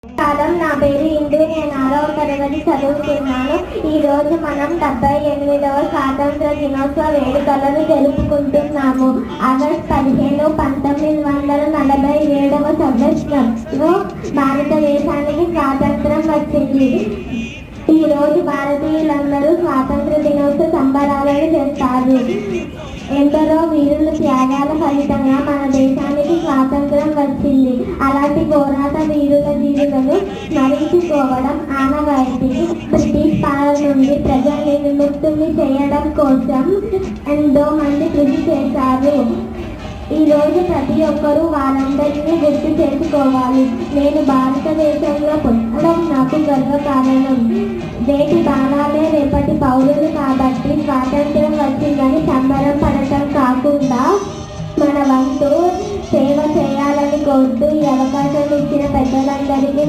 కాలం నా పేరు ఇందు. నేను 6వ తరగతి చదువుతున్నాను. ఈరోజు మనం 78వ స్వాతంత్ర దినోత్సవ వేడుకలను జరుపుకుంటున్నాము. ఆగస్టు 15, 1947వ సంవత్సరంలో భారతదేశానికి స్వాతంత్రం వచ్చింది. ఈరోజు భారతీయులందరూ స్వాతంత్ర దినోత్సవ సంబరాలను చేస్తారు. ఎందరో వీరుల త్యాగాల ఫలితంగా మన దేశానికి స్వాతంత్రం వచ్చింది. అలాంటి పోరాట వీరుల జీవితాలను స్మరించుకోవడం ఆనవాయితీ. బ్రిటిష్ పాలన నుండి ప్రజల్ని విముక్తుల్ని చేయడం కోసం ఎంతో మంది కృషి చేశారు. ఈరోజు ప్రతి ఒక్కరూ వారందరినీ గుర్తు చేసుకోవాలి. నేను భారతదేశంలో పుట్టడం నాకు గర్వకారణం. నేటి బాణాలే రేపటి పౌరులు కాబట్టి స్వాతంత్రం వచ్చిందని సంబరం పడటం కాకుండా మన వంతు సేవ చేయాలని కోరుతూ ఈ అవకాశం ఇచ్చిన పెద్దలందరికీ